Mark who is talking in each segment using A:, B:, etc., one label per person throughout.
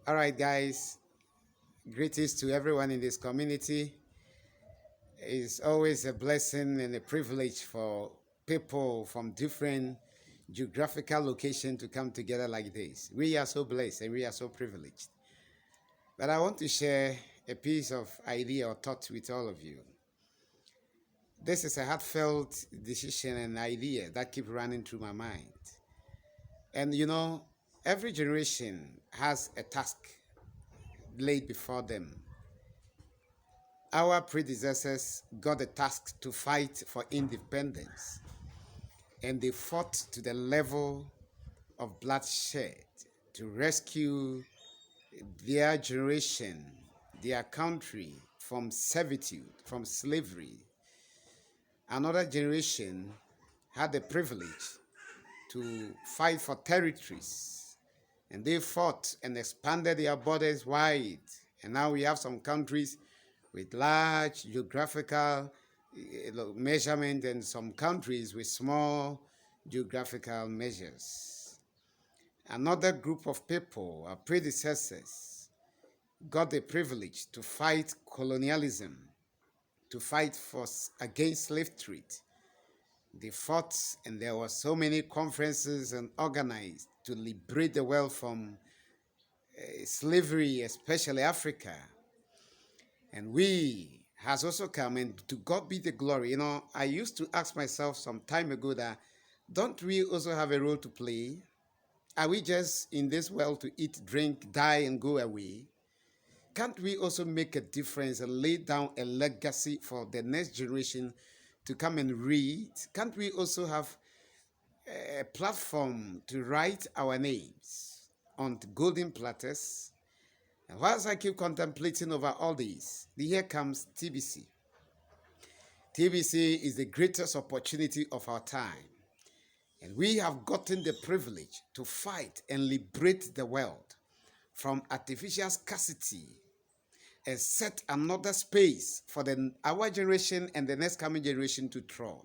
A: All right, guys. Greetings to everyone in this community. It's always a blessing and a privilege for people from different geographical locations to come together like this. We are so blessed and we are so privileged. But I want to share a piece of idea or thought with all of you. This is a heartfelt decision and idea that keep running through my mind. And every generation has a task laid before them. Our predecessors got the task to fight for independence, and they fought to the level of bloodshed to rescue their generation, their country from servitude, from slavery. Another generation had the privilege to fight for territories, and they fought and expanded their borders wide. And now we have some countries with large geographical measurement and some countries with small geographical measures. Another group of people, our predecessors, got the privilege to fight colonialism, to fight against slave trade. They fought, and there were so many conferences and organized to liberate the world from slavery, especially Africa. And we has also come, and to God be the glory. I used to ask myself some time ago that don't we also have a role to play? Are we just in this world to eat, drink, die, and go away? Can't we also make a difference and lay down a legacy for the next generation to come and read? Can't we also have a platform to write our names on golden platters? And whilst I keep contemplating over all these, here comes TBC. TBC is the greatest opportunity of our time. And we have gotten the privilege to fight and liberate the world from artificial scarcity and set another space for our generation and the next coming generation to trod.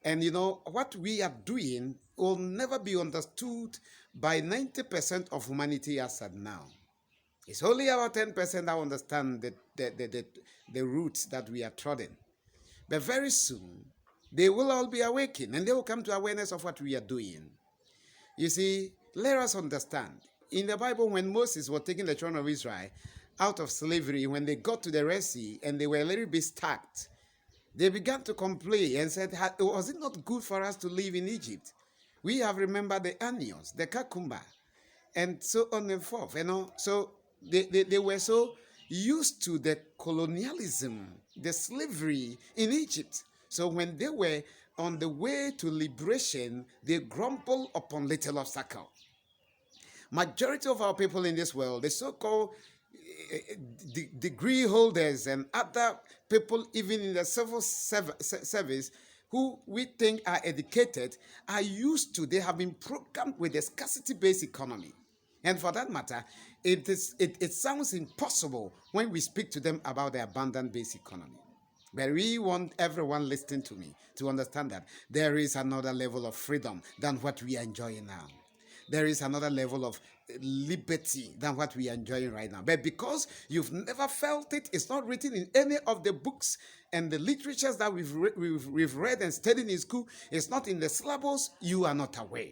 A: And what we are doing will never be understood by 90% of humanity as at now. It's only about 10% that understand the roots that we are treading. But very soon, they will all be awakened and they will come to awareness of what we are doing. You see, let us understand. In the Bible, when Moses was taking the children of Israel out of slavery, when they got to the Red Sea and they were a little bit stuck, they began to complain and said, was it not good for us to live in Egypt? We have remembered the onions, the cucumber, and so on and forth. So they were so used to the colonialism, the slavery in Egypt. So when they were on the way to liberation, they grumbled upon little obstacle. Majority of our people in this world, the so-called degree holders and other people even in the civil service who we think are educated, are used to, they have been programmed with a scarcity-based economy. And for that matter, it sounds impossible when we speak to them about the abundant-based economy. But we want everyone listening to me to understand that there is another level of freedom than what we are enjoying now. There is another level of liberty than what we are enjoying right now. But because you've never felt it, it's not written in any of the books and the literatures that we've read and studied in school, it's not in the syllabus, you are not aware.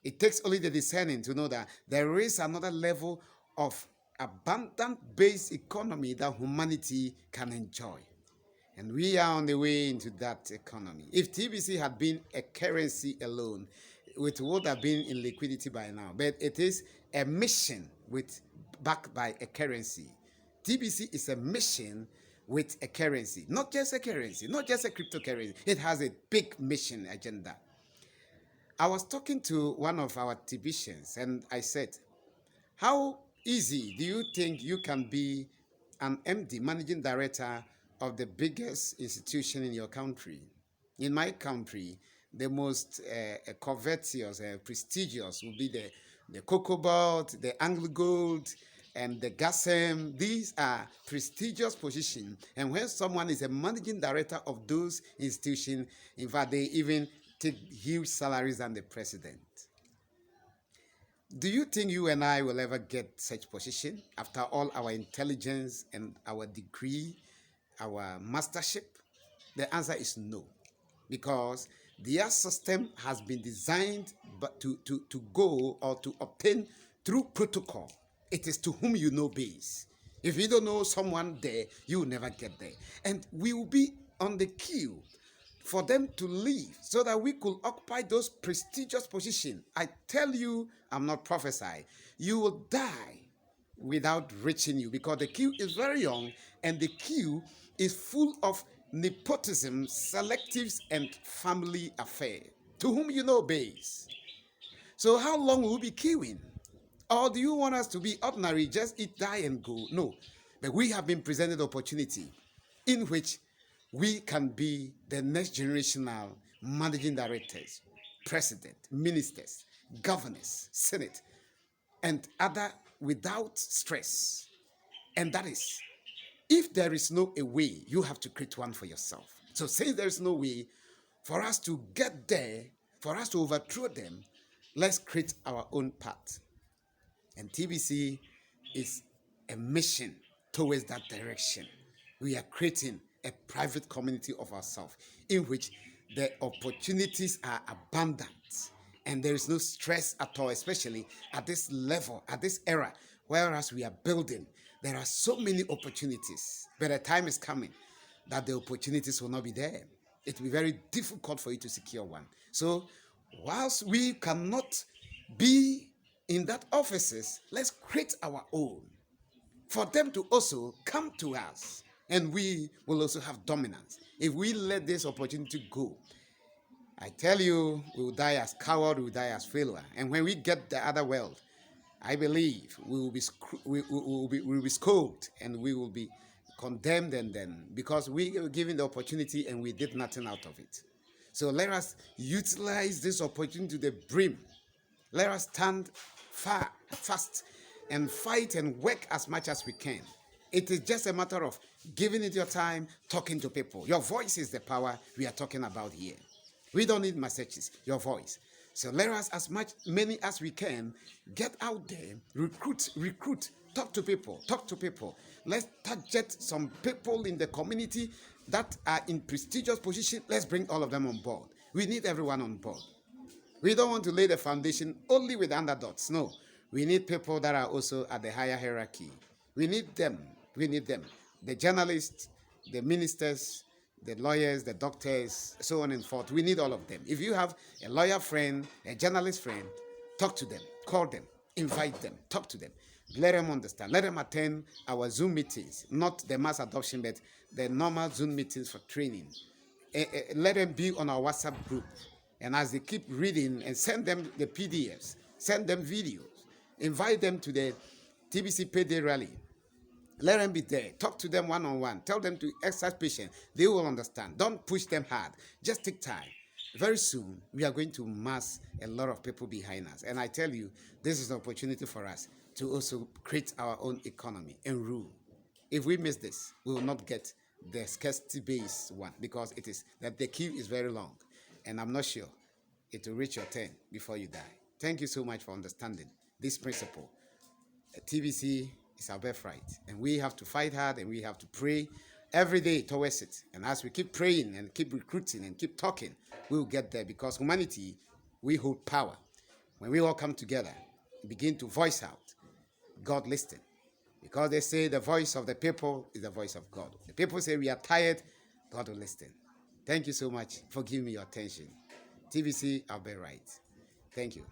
A: It takes only the discerning to know that there is another level of abundant-based economy that humanity can enjoy. And we are on the way into that economy. If TBC had been a currency alone, it would have been in liquidity by now. But it is a mission backed by a currency. TBC is a mission with a currency. Not just a currency, not just a cryptocurrency. It has a big mission agenda. I was talking to one of our TBCians and I said, how easy do you think you can be an MD, managing director of the biggest institution in your country? In my country, the most covetous, prestigious will be the Cocobalt, the Anglo-Gold, and the GASM. These are prestigious positions. And when someone is a managing director of those institutions, in fact, they even take huge salaries than the president. Do you think you and I will ever get such position after all our intelligence and our degree, our mastership? The answer is no, because their system has been designed but to go or to obtain through protocol. It is to whom you know base. If you don't know someone there, you will never get there. And we will be on the queue for them to leave so that we could occupy those prestigious positions. I tell you, I'm not prophesying. You will die without reaching you, because the queue is very young and the queue is full of nepotism, selectives, and family affair. To whom you know base. So how long will we be queuing? Or do you want us to be ordinary, just eat, die, and go? No. But we have been presented opportunity in which we can be the next generational managing directors, president, ministers, governors, senate, and other without stress. And that is, if there is no a way, you have to create one for yourself. So since there is no way for us to get there, for us to overthrow them, let's create our own path. And TBC is a mission towards that direction. We are creating a private community of ourselves in which the opportunities are abundant and there is no stress at all, especially at this level, at this era, whereas we are building. There are so many opportunities, but the time is coming that the opportunities will not be there. It will be very difficult for you to secure one. So, whilst we cannot be in that offices, let's create our own for them to also come to us, and we will also have dominance. If we let this opportunity go, I tell you, we will die as coward, we will die as failure. And when we get the other world, I believe we will be we will be scolded and we will be condemned, and then because we were given the opportunity and we did nothing out of it. So let us utilize this opportunity to the brim. Let us stand fast and fight and work as much as we can. It is just a matter of giving it your time, talking to people. Your voice is the power we are talking about here. We don't need messages, your voice. So let us, as many as we can, get out there, recruit, talk to people. Let's target some people in the community that are in prestigious position. Let's bring all of them on board. We need everyone on board. We don't want to lay the foundation only with underdogs. No, we need people that are also at the higher hierarchy. We need them. We need them. The journalists, the ministers, the lawyers, the doctors, so on and forth. We need all of them. If you have a lawyer friend, a journalist friend, talk to them, call them, invite them, talk to them. Let them understand. Let them attend our Zoom meetings, not the mass adoption, but the normal Zoom meetings for training. Let them be on our WhatsApp group. And as they keep reading, and send them the PDFs, send them videos, invite them to the TBC Payday Rally. Let them be there. Talk to them one-on-one. Tell them to exercise patience. They will understand. Don't push them hard. Just take time. Very soon, we are going to mass a lot of people behind us. And I tell you, this is an opportunity for us to also create our own economy and rule. If we miss this, we will not get the scarcity-based one, because it is that the queue is very long. And I'm not sure it will reach your turn before you die. Thank you so much for understanding this principle. TBC is our birthright, and we have to fight hard and we have to pray every day towards it. And as we keep praying and keep recruiting and keep talking, we will get there, because humanity, we hold power. When we all come together, begin to voice out, God listens. Because they say the voice of the people is the voice of God. The people say we are tired, God will listen. Thank you so much for giving me your attention. TBC, I'll be right. Thank you.